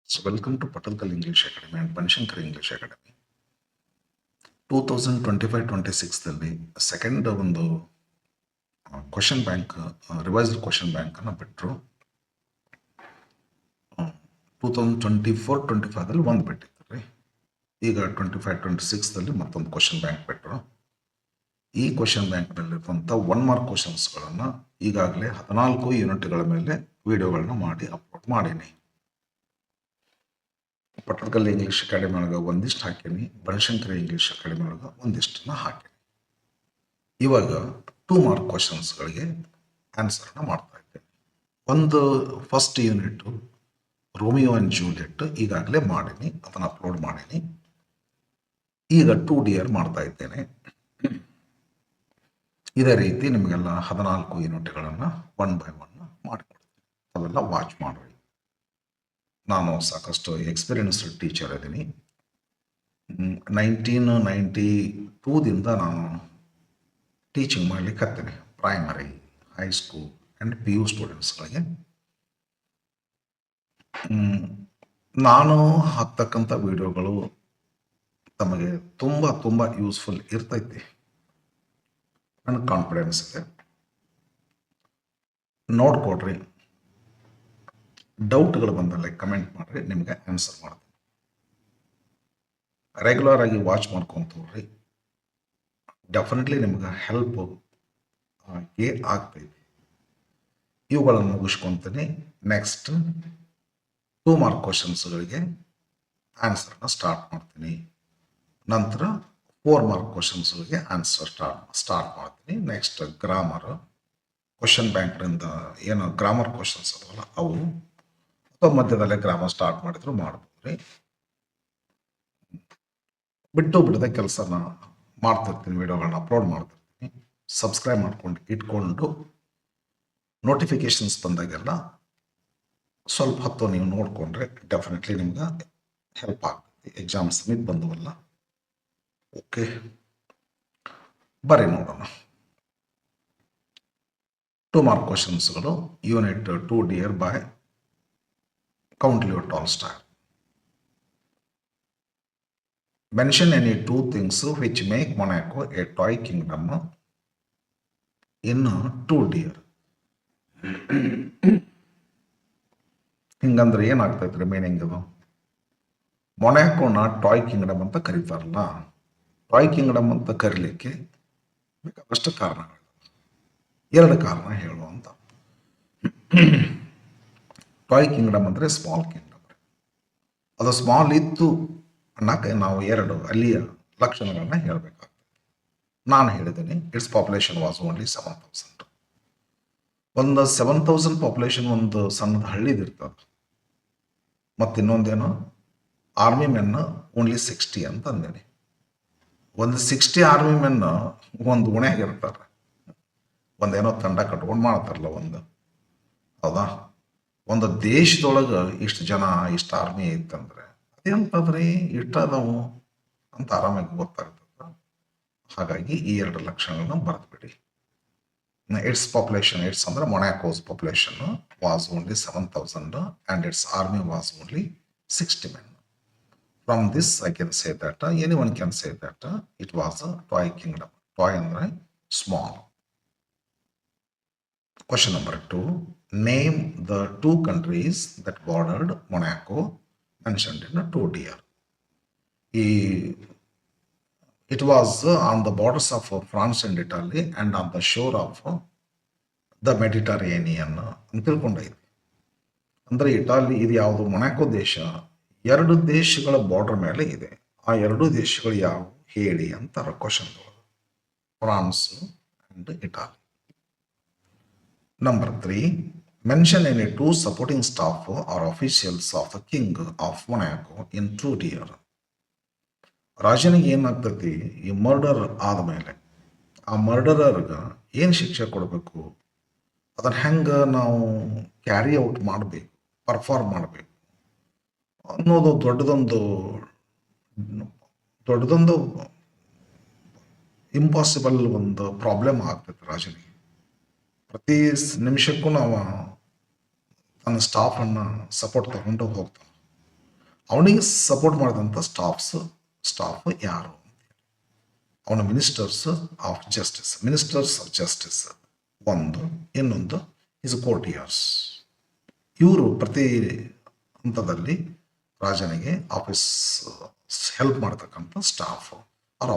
So welcome to Patalkal English Academy and Panshankar English Academy. 2025-26 ದಲ್ಲಿ second ಒಂದು question bank revised question bank ಅನ್ನು ಬಿಟ್ಟರು. 2024-25ದಲ್ಲಿ ಒಂದು ಬಿಟ್ಟಿದ್ದಾರೆ. ಈಗ 25-26ದಲ್ಲಿ ಮತ್ತೊಂದು ಕ್ವಶನ್ ಬ್ಯಾಂಕ್ ಬಿಟ್ಟರು. ಈ ಕ್ವಶನ್ ಬ್ಯಾಂಕ್ನಲ್ಲಿರುವಂಥ 1 ಮಾರ್ಕ್ ಕ್ವಶನ್ಸ್ಗಳನ್ನು ಈಗಾಗಲೇ 14 ಯೂನಿಟ್ಗಳ ಮೇಲೆ ವಿಡಿಯೋಗಳನ್ನ ಮಾಡಿ ಅಪ್ಲೋಡ್ ಮಾಡೀನಿ. ಪಟ್ಟದಕಲ್ಲು ಇಂಗ್ಲೀಷ್ ಅಕಾಡೆಮಿ ಒಳಗೆ ಒಂದಿಷ್ಟು ಹಾಕೀನಿ, ಬನಶಂಕರಿ ಇಂಗ್ಲೀಷ್ ಅಕಾಡೆಮಿ ಒಳಗೆ ಒಂದಿಷ್ಟನ್ನ ಹಾಕೀನಿ. ಇವಾಗ 2 ಮಾರ್ಕ್ ಕ್ವಶನ್ಸ್ಗಳಿಗೆ ಆನ್ಸರ್ನ ಮಾಡ್ತಾ ಇದ್ದೇನೆ. ಒಂದು first unit Romeo and Juliet ಈಗಾಗಲೇ ಮಾಡೀನಿ, ಅದನ್ನು ಅಪ್ಲೋಡ್ ಮಾಡೀನಿ. ಈಗ 2 ಡಿಯರ್ ಮಾಡ್ತಾ ಇದ್ದೇನೆ. ಇದೇ ರೀತಿ ನಿಮಗೆಲ್ಲ 14 ಯೂನಿಟ್ಗಳನ್ನು 1 by 1 ಮಾಡಿಕೊಡ್ತೀನಿ. ಅವೆಲ್ಲ ವಾಚ್ ಮಾಡಿ. ನಾನು ಸಾಕಷ್ಟು ಎಕ್ಸ್ಪೀರಿಯನ್ಸ್ಡ್ ಟೀಚರ್ ಇದ್ದೀನಿ. 1992ದಿಂದ ನಾನು ಟೀಚಿಂಗ್ ಮಾಡಲಿಕ್ಕೆ ಹತ್ತೀನಿ, ಪ್ರೈಮರಿ, ಹೈಸ್ಕೂಲ್ ಆ್ಯಂಡ್ PU ಸ್ಟೂಡೆಂಟ್ಸ್ಗಳಿಗೆ. ನಾನು ಹಾಕ್ತಕ್ಕಂಥ ವಿಡಿಯೋಗಳು ತಮಗೆ ತುಂಬ ಯೂಸ್ಫುಲ್ ಇರ್ತೈತಿ, ನನ್ನ ಕಾನ್ಫಿಡೆನ್ಸ್ ಇದೆ. ನೋಡ್ಕೊಡ್ರಿ, ಡೌಟ್ಗಳು ಬಂದಲ್ಲಿ ಕಮೆಂಟ್ ಮಾಡಿರಿ, ನಿಮಗೆ ಆನ್ಸರ್ ಮಾಡ್ತೀನಿ. ರೆಗ್ಯುಲರ್ ಆಗಿ ವಾಚ್ ಮಾಡ್ಕೊಂತವ್ರಿ, ಡೆಫಿನೆಟ್ಲಿ ನಿಮ್ಗೆ ಹೆಲ್ಪ್ ಆಗ್ತೈತಿ. ಇವುಗಳನ್ನು ಮುಗಿಸ್ಕೊತೀನಿ. ನೆಕ್ಸ್ಟ್ 2 ಮಾರ್ಕ್ ಕ್ವಶನ್ಸ್ಗಳಿಗೆ ಆನ್ಸರ್ನ ಸ್ಟಾರ್ಟ್ ಮಾಡ್ತೀನಿ. ನಂತರ 4 ಮಾರ್ಕ್ ಕ್ವಶನ್ಸ್ಗಳಿಗೆ ಆನ್ಸರ್ ಸ್ಟಾರ್ಟ್ ಮಾಡ್ತೀನಿ. ನೆಕ್ಸ್ಟ್ ಗ್ರಾಮರ್ ಕ್ವಶನ್ ಬ್ಯಾಂಕ್ನಿಂದ ಏನು ಗ್ರಾಮರ್ ಕ್ವಶನ್ಸ್ ಅದಲ್ಲ ಅವು, ಅಥವಾ ಮಧ್ಯದಲ್ಲೇ ಗ್ರಾಮರ್ ಸ್ಟಾರ್ಟ್ ಮಾಡಿದ್ರು ಮಾಡ್ಬೋದ್ರಿ. ಬಿಟ್ಟು ಬಿಡದೆ ಕೆಲಸನ ಮಾಡ್ತಿರ್ತೀನಿ, ವಿಡಿಯೋಗಳನ್ನ ಅಪ್ಲೋಡ್ ಮಾಡ್ತಿರ್ತೀನಿ. ಸಬ್ಸ್ಕ್ರೈಬ್ ಮಾಡ್ಕೊಂಡು ಇಟ್ಕೊಂಡು ನೋಟಿಫಿಕೇಶನ್ಸ್ ಬಂದಾಗೆಲ್ಲ ಸ್ವಲ್ಪ ಹೊತ್ತು ನೀವು ನೋಡಿಕೊಂಡ್ರೆ ಡೆಫಿನೆಟ್ಲಿ ನಿಮ್ಗೆ ಹೆಲ್ಪ್ ಆಗ್ತದೆ. ಎಕ್ಸಾಮ್ ಸಮೀಪ ಬಂದವಲ್ಲ. ಓಕೆ, ಬರ್ರಿ ನೋಡೋಣ. 2 ಮಾರ್ಕ್ ಕ್ವಶನ್ಸ್ಗಳು unit 2 dear by Count Leo Tolstoy. Mention any 2 things which make Monaco a toy kingdom in 2 dear. ಹಿಂಗಂದ್ರೆ ಏನಾಗ್ತೈತ್ರಿ meaning? ಅದು ಮೊನಾಕೋನ ಟಾಯ್ ಕಿಂಗ್ಡಮ್ ಅಂತ ಕರೀತಾರಲ್ಲ, ಟಾಯ್ ಕಿಂಗ್ಡಮ್ ಅಂತ ಕರೀಲಿಕ್ಕೆ ಬೇಕಾದಷ್ಟು ಕಾರಣಗಳು. 2 ಕಾರಣ ಹೇಳುವಂತ. ಟಾಯ್ ಕಿಂಗ್ಡಮ್ ಅಂದರೆ ಸ್ಮಾಲ್ ಕಿಂಗ್ಡಮ್. ಅದು ಸ್ಮಾಲ್ ಇತ್ತು ಅನ್ನಕ್ಕೆ ನಾವು 2 ಅಲ್ಲಿಯ ಲಕ್ಷಣಗಳನ್ನ ಹೇಳಬೇಕಾಗ್ತದೆ. ನಾನು ಹೇಳಿದ್ದೀನಿ, ಇಟ್ಸ್ ಪಾಪ್ಯುಲೇಷನ್ ವಾಸ್ ಓನ್ಲಿ 7,000. ಒಂದು 7,000 ಪಾಪ್ಯುಲೇಷನ್ ಒಂದು ಸಣ್ಣದ ಹಳ್ಳಿದಿರ್ತದೆ. ಮತ್ತು ಇನ್ನೊಂದೇನು, ಆರ್ಮಿ ಮೆನ್ ಓನ್ಲಿ 60 ಅಂತ ಅಂದೇನೆ. ಒಂದು 60 ಆರ್ಮಿ ಮೆನ್ ಒಂದು ಉಣೆಯಾಗಿರ್ತಾರೆ, ಒಂದೇನೋ ತಂಡ ಕಟ್ಕೊಂಡು ಮಾಡ್ತಾರಲ್ಲ ಒಂದು, ಹೌದಾ? ಒಂದು ದೇಶದೊಳಗೆ ಇಷ್ಟು ಜನ, ಇಷ್ಟು ಆರ್ಮಿ ಐತಂದ್ರೆ ಅದೇಂತಂದ್ರೆ ಇಷ್ಟದವು ಅಂತ ಆರಾಮಾಗಿ ಗೊತ್ತಾಗ್ತದೆ. ಹಾಗಾಗಿ ಈ 2 ಲಕ್ಷಣಗಳನ್ನ ಬರೆದ್ಬಿಡಿ. ಇಟ್ಸ್ ಪಾಪ್ಯುಲೇಷನ್, ಇಟ್ಸ್ ಅಂದ್ರೆ Monaco's population was only 7,000 and its army was only 60 men. From this I can say that anyone can say that it was a toy kingdom. Toy ಅಂದ್ರೆ small. Question number 2. Name the 2 countries that bordered Monaco mentioned in the 2 dear. It was on the borders of France and Italy and on the shore of the Mediterranean ಅಂತ ತಿಳ್ಕೊಂಡೈತಿ. ಅಂದರೆ Italy ಇದು ಯಾವುದು? Monaco ದೇಶ 2 ದೇಶಗಳ border ಮೇಲೆ ಇದೆ. ಆ 2 ದೇಶಗಳು ಯಾವುವು ಹೇಳಿ ಅಂತಾರೆ question. France and Italy. Number 3. Mention any 2 supporting staff or officials of the king of Monaco in 2 dear. ರಾಜನಿಗೆ ಏನಾಗ್ತೈತಿ, ಈ ಮರ್ಡರ್ ಆದಮೇಲೆ ಆ ಮರ್ಡರರ್ಗೆ ಏನು ಶಿಕ್ಷೆ ಕೊಡಬೇಕು, ಅದನ್ನು ಹೆಂಗೆ ನಾವು ಕ್ಯಾರಿ ಔಟ್ ಮಾಡಬೇಕು, ಪರ್ಫಾರ್ಮ್ ಮಾಡಬೇಕು ಅನ್ನೋದು ದೊಡ್ಡದೊಂದು ಇಂಪಾಸಿಬಲ್ ಒಂದು ಪ್ರಾಬ್ಲಮ್ ಆಗ್ತೈತೆ ರಾಜನಿಗೆ. ಪ್ರತಿ ನಿಮಿಷಕ್ಕೂ ನಾವು ತನ್ನ ಸ್ಟಾಫನ್ನು ಸಪೋರ್ಟ್ ತಗೊಂಡು ಹೋಗ್ತಾನೆ. ಅವನಿಗೆ ಸಪೋರ್ಟ್ ಮಾಡಿದಂಥ ಸ್ಟಾಫ್ ಯಾರು, ಅವನ ಮಿನಿಸ್ಟರ್ಸ್ ಆಫ್ ಜಸ್ಟಿಸ್ ಒಂದು, ಇನ್ನೊಂದು ಇಸ್ ಕೋರ್ಟಿಯರ್ಸ್. ಇವರು ಪ್ರತಿ ಹಂತದಲ್ಲಿ ರಾಜನಿಗೆ ಹೆಲ್ಪ್ ಮಾಡ್ತಕ್ಕಂಥ ಸ್ಟಾಫ್ ಆರ್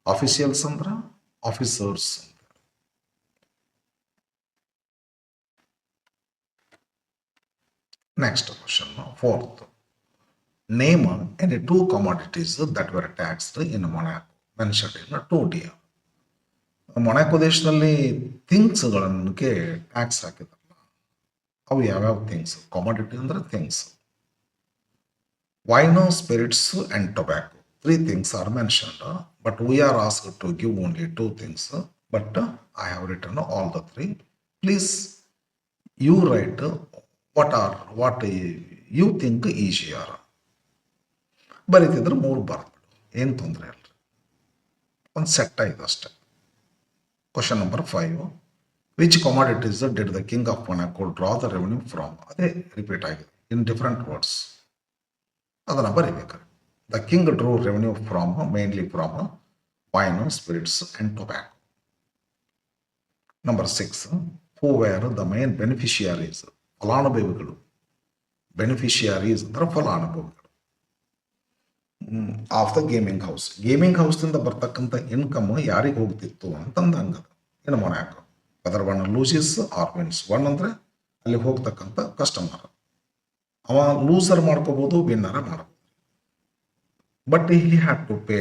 ಆಫೀಷಿಯಲ್ಸ್ ಅಂದ್ರೆ officers. Next question, fourth, name any two commodities that were taxed in Monaco mentioned in 2D. Monaco ದೇಶದಲ್ಲಿ ಥಿಂಗ್ಸ್ಗಳಿಗೆ ಟ್ಯಾಕ್ಸ್ ಹಾಕಿದಾರಲ್ಲ, ಅವು ಯಾವ್ಯಾವ ಥಿಂಗ್ಸ್? ಕಮಾಡಿಟಿ ಅಂದ್ರೆ things. Wine, spirits and tobacco, 3 things are mentioned, but we are asked to give only 2 things, but I have written all the 3. Please you write what you think easier. ಬರೀತಿದ್ರೆ 3 ಬರ್ದ್ಬಿಡು, ಏನು ತೊಂದರೆ ಇಲ್ಲ, ಒಂದು set ಆಯ್ತು ಅಷ್ಟೆ. Question number 5, which commodities did the king of Monaco draw the revenue from? ಅದೇ repeat ಆಗಿದೆ ಇನ್ ಡಿಫರೆಂಟ್ ವರ್ಡ್ಸ್, ಅದನ್ನು ಬರೀಬೇಕಾರೆ. The king drew revenue from mainly from wine, spirits and tobacco. Number 6, who were the main beneficiaries? ಫಲಾನುಭವಿಗಳು. Beneficiaries ಅಂದ್ರೆ ಫಲಾನುಭವಿಗಳು of the gaming house. Gaming ಹೌಸ್ನಿಂದ ಬರ್ತಕ್ಕಂಥ income ಯಾರಿಗೆ ಹೋಗ್ತಿತ್ತು ಅಂತಂದಂಗ ಏನು ಮೊನಾಕೋ. ಅದರ one loses or wins. One ಅಂದರೆ ಅಲ್ಲಿ ಹೋಗ್ತಕ್ಕಂಥ ಕಸ್ಟಮರ್, ಅವ ಲೂಸರ್ ಮಾಡ್ಕೋಬೋದು, ವಿನ್ನರ ಮಾಡ್ಬೋದು. But he had to pay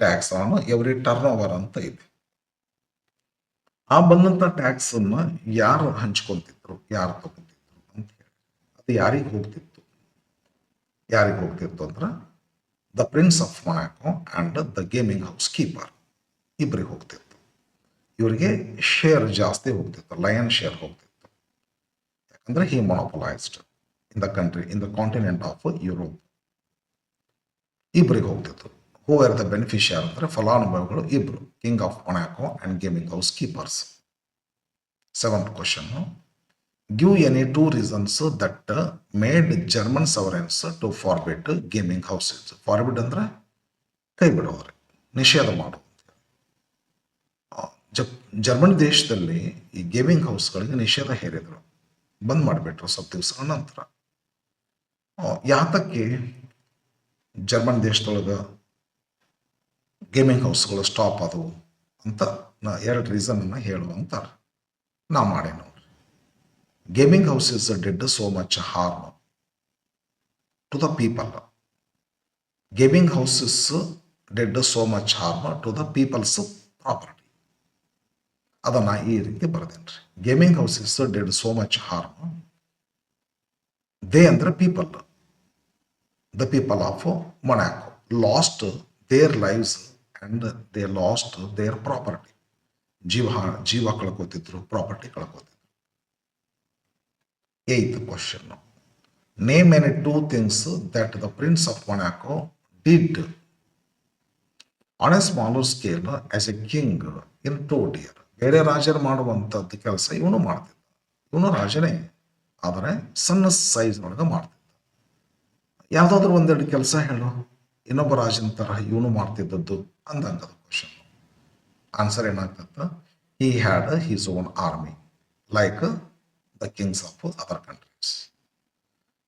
tax on every turnover ಅಂತ ಇದೆ. ಆ ಬಂದಂಥ ಟ್ಯಾಕ್ಸನ್ನು ಯಾರು ಹಂಚ್ಕೊತಿದ್ರು, ಯಾರು ತಗೋತಿದ್ರು ಅಂತ ಹೇಳಿ, ಅದು ಯಾರಿಗೆ ಹೋಗ್ತಿತ್ತು ಅಂದ್ರೆ the prince of Monaco and the gaming house keeper ಇಬ್ಬರಿಗೆ ಹೋಗ್ತಿತ್ತು. ಇವರಿಗೆ ಶೇರ್ ಜಾಸ್ತಿ ಹೋಗ್ತಿತ್ತು, ಲಯನ್ ಶೇರ್ ಹೋಗ್ತಿತ್ತು. ಯಾಕಂದ್ರೆ he monopolised in the country, in the continent of Europe. ಇಬ್ಬರಿಗೆ ಹೋಗ್ತಿತ್ತು. ಹೂ ಆರ್ ದ ಬೆನಿಫಿಷಿಯರ್ ಅಂದರೆ ಫಲಾನುಭವಿಗಳು ಇಬ್ರು, king of Monaco and gaming house keepers. 7th question, give any 2 reasons that made German sovereigns to forbid gaming houses. Forbid ಅಂದ್ರೆ ಕೈ ಬಿಡೋದ್ರೆ, ನಿಷೇಧ ಮಾಡೋದು. German ದೇಶದಲ್ಲಿ ಈ ಗೇಮಿಂಗ್ ಹೌಸ್ಗಳಿಗೆ ನಿಷೇಧ ಹೇರಿದ್ರು, ಬಂದ್ ಮಾಡಿಬಿಟ್ರು ಸ್ವಲ್ಪ ದಿವಸಗಳ ನಂತರ. ಯಾತಕ್ಕೆ ಜರ್ಮನ್ ದೇಶದೊಳಗೆ ಗೇಮಿಂಗ್ ಹೌಸ್ಗಳು ಸ್ಟಾಪ್ ಆದವು ಅಂತ 2 ರೀಸನ್ನ ಹೇಳುವಂತಾರೆ. ನಾ ಮಾಡಿ ನೋಡ್ರಿ. Gaming houses did so much harm to the people. Gaming houses did so much harm to the people's property. ಅದನ್ನು ಈ ರೀತಿ ಬರೆದೇನ್ರಿ. Gaming houses did so much harm, they ಅಂದ್ರೆ people, the people of Monaco lost their lives and they lost their property. ಜೀವ ಕಳ್ಕೋತಿದ್ರು, property ಕಳ್ಕೋತಿದ್ರು. 8th question, name any 2 things that the Prince of Monaco did on a smaller scale as a king in 2D. ಬೇರೆ ರಾಜರು ಮಾಡುವಂಥದ್ದು ಕೆಲಸ ಇವನು ಮಾಡ್ತಿದ್ದ. ಇವನು ರಾಜನೇ, ಆದರೆ ಸಣ್ಣ ಸೈಜ್ ಒಳಗೆ ಮಾಡ್ತಿದ್ದ. ಯಾವುದಾದ್ರೂ 1-2 ಕೆಲಸ ಹೇಳು ಇನ್ನೊಬ್ಬ ರಾಜನ ತರಹ ಇವನು ಮಾಡ್ತಿದ್ದದ್ದು ಅಂದಂಗದ ಕ್ವಶನ್. ಆನ್ಸರ್ ಏನಾಗ್ತದ? He had his own army like the Kings of other countries,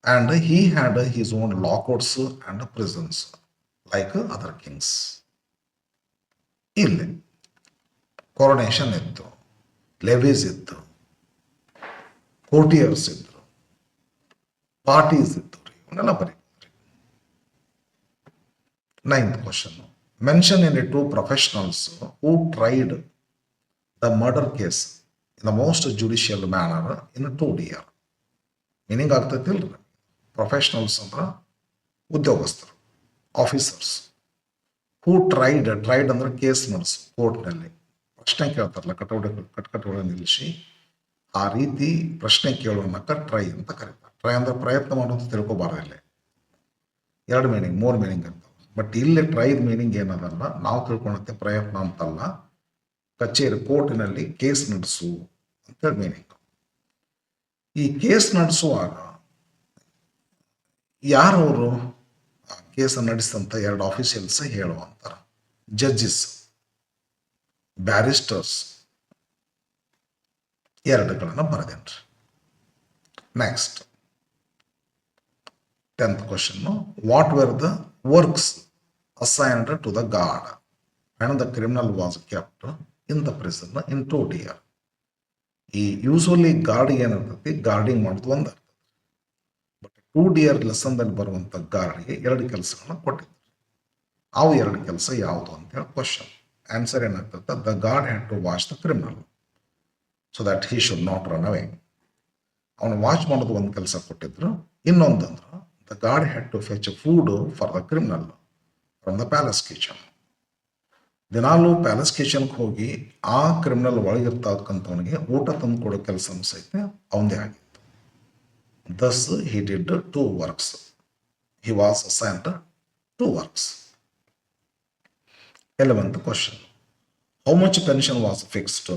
and he had his own law courts and prisons like other Kings. ಇಲ್ಲಿ ಕೊರೋನೇಷನ್ ಇತ್ತು, ಲೆವೀಸ್ ಇತ್ತು, ಕೋರ್ಟಿಯರ್ಸ್ ಇದ್ರು, ಪಾರ್ಟೀಸ್ ಇತ್ತು ರೀ, ಇವನ್ನೆಲ್ಲ ಬರೀ. 9th question, mention any 2 professionals who tried the murder case in the most judicial manner in 2D. Meaning ಆಗ್ತೈತಿಲ್ರಿ? Professionals ಅಂದ್ರೆ ಉದ್ಯೋಗಸ್ಥರು, ಆಫೀಸರ್ಸ್. ಹೂ ಟ್ರೈಡ್ ಅಂದ್ರೆ ಕೇಸ್ ನಡೆಸು, ಕೋರ್ಟ್ನಲ್ಲಿ ಪ್ರಶ್ನೆ ಕೇಳ್ತಾರಲ್ಲ, ಕಟಕಟೆಗಳ ನಿಲ್ಲಿಸಿ ಆ ರೀತಿ ಪ್ರಶ್ನೆ ಕೇಳೋನಕ್ಕ ಟ್ರೈ ಅಂತ ಕರೀತಾರೆ. ಟ್ರೈ ಅಂದ್ರೆ ಪ್ರಯತ್ನ ಮಾಡೋದು ತಿಳ್ಕೊಬಾರ್ದಿಲ್ಲ. 2 ಮೀನಿಂಗ್ 3 ಮೀನಿಂಗ್ ಅಂತ. ಬಟ್ ಇಲ್ಲಿ ಟ್ರೈದ್ ಮೀನಿಂಗ್ ಏನದಲ್ಲ, ನಾವು ತಿಳ್ಕೊಳಕ್ಕೆ ಪ್ರಯತ್ನ ಅಂತಲ್ಲ, ಕಚೇರಿ ಕೋರ್ಟಿನಲ್ಲಿ ಕೇಸ್ ನಡೆಸು ಅಂತ ಮೀನಿಂಗ್. ಈ ಕೇಸ್ ನಡೆಸುವಾಗ ಯಾರವರು ಕೇಸನ್ನು ನಡೆಸಿದಂಥ ಎರಡು ಆಫೀಷಿಯಲ್ಸ್ ಹೇಳುವಂತಾರೆ. ಜಡ್ಜಸ್, ಬ್ಯಾರಿಸ್ಟರ್ಸ್ ಎರಡುಗಳನ್ನು ಬರೆದೇನ್ರಿ. Next 10th question. What were the works assigned to the guard when the criminal was kept in the prison in 2 year? ಈ ಯೂಸ್ವಲಿ ಗಾರ್ಡ್ ಏನಿರ್ತೈತಿ, ಗಾರ್ಡಿಂಗ್ ಮಾಡೋದು ಒಂದು ಅರ್ಥ. ಬಟ್ 2 year ಲೆಸನ್ದಲ್ಲಿ ಬರುವಂಥ ಗಾರ್ಡ್ಗೆ 2 ಕೆಲಸಗಳನ್ನ ಕೊಟ್ಟಿದ್ರು. ಅವು 2 ಕೆಲಸ ಯಾವುದು ಅಂತೇಳಿ ಕ್ವಶನ್. ಆನ್ಸರ್ ಏನಾಗ್ತದೆ, the guard had to watch the criminal so that he should not run away. ಅವನು ವಾಚ್ ಮಾಡೋದು ಒಂದು ಕೆಲಸ ಕೊಟ್ಟಿದ್ರು. ಇನ್ನೊಂದಂದ್ರೆ the guard had to fetch food for the criminal from the palace kitchen. ದಿನಾಲು ಪ್ಯಾಲೇಸ್ ಕಿಚನ್ಗೆ ಹೋಗಿ ಆ ಕ್ರಿಮಿನಲ್ ಒಳಗಿರ್ತಕ್ಕಂಥವನಿಗೆ ಊಟ ತಂದು ಕೊಡೋ ಕೆಲಸ ಸಹಿತ ಅವಂದೇ ಆಗಿತ್ತು. Thus he did 2 works. He was assigned 2 works. 11th question. How much pension was fixed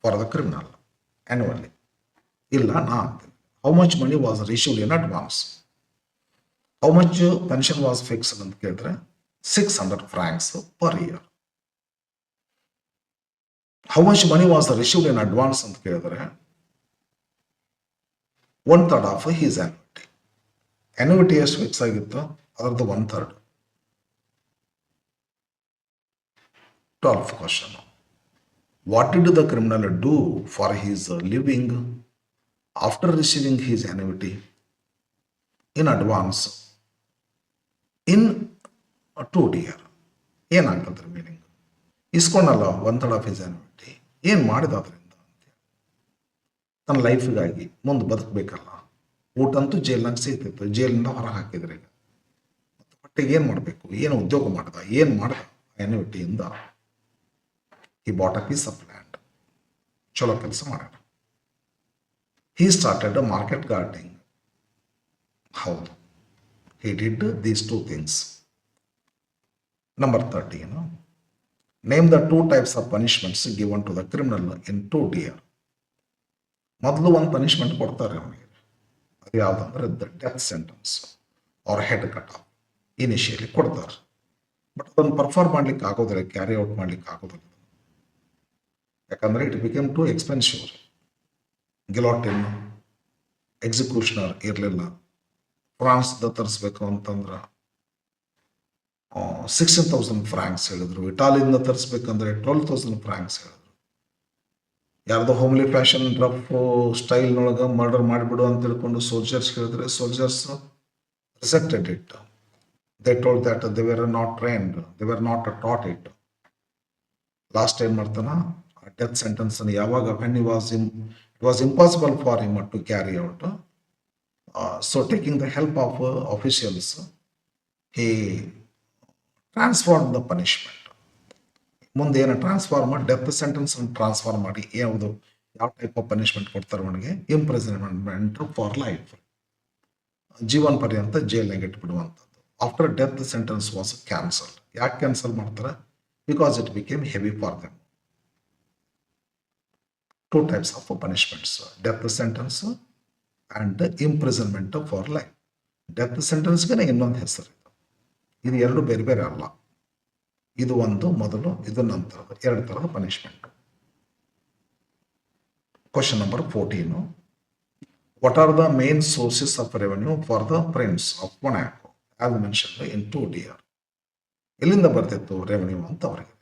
for the criminal annually? ಇಲ್ಲ ನಾ ಅಂತೀನಿ. How much money was received in advance? How much pension was fixed ಅಂತ ಕೇಳಿದ್ರೆ 600 francs per year. How much money was received in advance ಅಂತ ಕೇಳಿದ್ರೆ 1/3 of his annuity. Annuity ಎಷ್ಟು fix ಆಗಿತ್ತು, ಅದರದ್ದು 1/3. 12th question. What did the criminal do for his living after receiving his annuity in advance in 2 year? ಏನಾಗ್ತದ್ರಿ ಮೀನಿಂಗ್? ಇಸ್ಕೊಂಡಲ್ಲ 1/3 of his annuity, ಏನು ಮಾಡಿದ ಅದರಿಂದ ಅಂತೇಳಿ. ತನ್ನ ಲೈಫಿಗಾಗಿ ಮುಂದೆ ಬದುಕಬೇಕಲ್ಲ. ಊಟ ಅಂತೂ ಜೈಲ್ನಾಗ ಸಿಗ್ತಿತ್ತು, ಜೈಲಿಂದ ಹೊರಗೆ ಹಾಕಿದ್ರೆ ಈಗ ಮತ್ತು ಹೊಟ್ಟೆಗೆ ಏನು ಮಾಡಬೇಕು, ಏನು ಉದ್ಯೋಗ ಮಾಡ್ದ, ಏನು ಮಾಡ್ದ ಆನ್ಯುಟಿಯಿಂದ? He bought a piece of land. ಚಲೋ ಕೆಲಸ ಮಾಡ್ಯಾರ. He started market gardening. ಹೌದು, he did these 2 things. Number 13. Name the 2 types of punishments given to the criminal in 2 year. ಮೊದಲು ಒಂದು ಪನಿಷ್ಮೆಂಟ್ ಕೊಡ್ತಾರೆ ಅವನಿಗೆ. ಅದು ಯಾವುದಂದ್ರೆ ದ ಡೆತ್ ಸೆಂಟೆನ್ಸ್ ಅವ್ರ ಹೆಡ್ ಕಟ್ ಆಫ್ ಇನಿಷಿಯಲಿ ಕೊಡ್ತಾರೆ. ಬಟ್ ಅದನ್ನು ಪರ್ಫಾರ್ಮ್ ಮಾಡ್ಲಿಕ್ಕೆ ಆಗೋದಿಲ್ಲ, ಕ್ಯಾರಿ ಔಟ್ ಮಾಡ್ಲಿಕ್ಕೆ ಆಗೋದಿಲ್ಲ. ಯಾಕಂದ್ರೆ ಇಟ್ ಬಿಕೇಮ್ ಟು ಎಕ್ಸ್ಪೆನ್ಸಿವ್. ಗಿಲಾಟಿನ್, ಎಕ್ಸಿಕ್ಯೂಷನರ್ ಇರಲಿಲ್ಲ. ಫ್ರಾನ್ಸ್ದ ತರಿಸ್ಬೇಕು ಅಂತಂದ್ರೆ 16,000 ಫ್ರಾಂಕ್ಸ್ ಹೇಳಿದ್ರು. ಇಟಾಲಿಯಿಂದ ತರಿಸ್ಬೇಕಂದ್ರೆ 12,000 ಫ್ರಾಂಕ್ಸ್ ಹೇಳಿದ್ರು. ಯಾರ್ದೋ ಹೋಮ್ಲಿ ಫ್ಯಾಷನ್ ರಫ್ ಸ್ಟೈಲ್ನೊಳಗೆ ಮರ್ಡರ್ ಮಾಡಿಬಿಡು ಅಂತ ತಿಳ್ಕೊಂಡು ಸೋಲ್ಜರ್ಸ್ ಹೇಳಿದ್ರೆ soldiers rejected it. They told that they were not trained, they were not taught it. Last ಏನು ಮಾಡ್ತಾನ, ಡೆತ್ ಸೆಂಟೆನ್ಸ್ ಯಾವಾಗ when it was impossible for him to carry out. So taking the help of officials, he transformed the punishment. ಮುಂದೆ ಏನು transform ಮಾಡಿ death sentence transform ಮಾಡಿ ಯಾವುದು ಯಾವ type of punishment ಕೊಡ್ತಾರೆ ಅವನಿಗೆ, ಇಂಪ್ರಿಸನ್ಮೆಂಟ್ ಫಾರ್ ಲೈಫ್, ಜೀವನ ಪರ್ಯಂತ ಜೈಲ್ನಾಗ ಇಟ್ಬಿಡುವಂಥದ್ದು. After death sentence was cancel. ಯಾಕೆ ಕ್ಯಾನ್ಸಲ್ ಮಾಡ್ತಾರೆ? Because it became heavy for them. 2 types of punishments, death sentence and imprisonment for life. Death ಸೆಂಟೆನ್ಸ್ಗೆ ಇನ್ನೊಂದು ಹೆಸರು. ಇದು 2 ಬೇರೆ ಬೇರೆ ಅಲ್ಲ. ಇದು ಒಂದು ಮೊದಲು, ಇದು ನಂತರದ 2 ಥರದ punishment. Question number 14. What are the main sources of revenue for the prince of Monaco as mentioned in 2 year? ಎಲ್ಲಿಂದ ಬರ್ತಿತ್ತು ರೆವೆನ್ಯೂ ಅಂತ ಅವರಿಗೆ.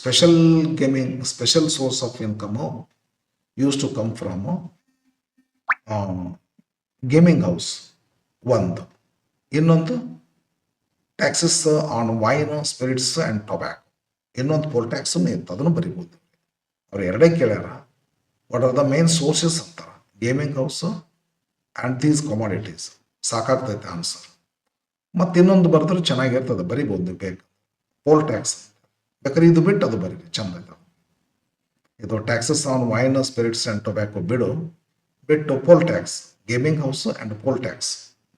Special gaming, special source of income use to come from gaming house ಒಂದು. ಇನ್ನೊಂದು taxes on wine, spirits and tobacco. ಇನ್ನೊಂದು poll tax ಇತ್ತು, ಅದನ್ನು ಬರಿಬೋದು. ಅವ್ರು 2 ಕೇಳ್ಯಾರ. What are the main sources ಅಂತಾರೆ, gaming house and these commodities. ಸಾಕಾಗ್ತೈತೆ answer. ಮತ್ತು ಇನ್ನೊಂದು ಬರೆದ್ರೆ ಚೆನ್ನಾಗಿರ್ತದೆ, ಬರಿಬೋದು ಬೇಕು. ಪೋಲ್ ಟ್ಯಾಕ್ಸ್ ಬೇಕಾದ್ರೆ ಇದು ಬಿಟ್ಟು ಅದು ಬರೀರಿ, ಚಂದ ಇದ್ದಾವೆ. ಇದು taxes on wine, spirits and tobacco ಬಿಟ್ಟು poll tax, gaming house and poll tax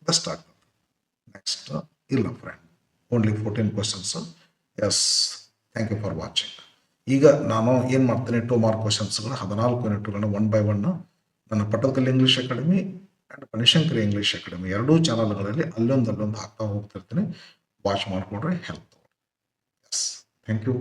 best ಆಗ್ತದೆ. ನೆಕ್ಸ್ಟ್ ಇಲ್ಲ friend, only 14 questions. Yes, thank you for watching. ಈಗ ನಾನು ಏನು ಮಾಡ್ತೀನಿ, 2 mark questions 14 ಯೂನಿಟ್ಗಳನ್ನ 1 by 1 ನನ್ನ Pattadakal English academy and Banashankari English academy ಎರಡೂ ಚಾನಲ್ಗಳಲ್ಲಿ ಅಲ್ಲೊಂದು ಹಾಕ್ತಾ ಹೋಗ್ತಿರ್ತೀನಿ. ವಾಚ್ ಮಾಡಿಕೊಡ್ರಿ, ಹೆಲ್ಪ್. Yes, thank you.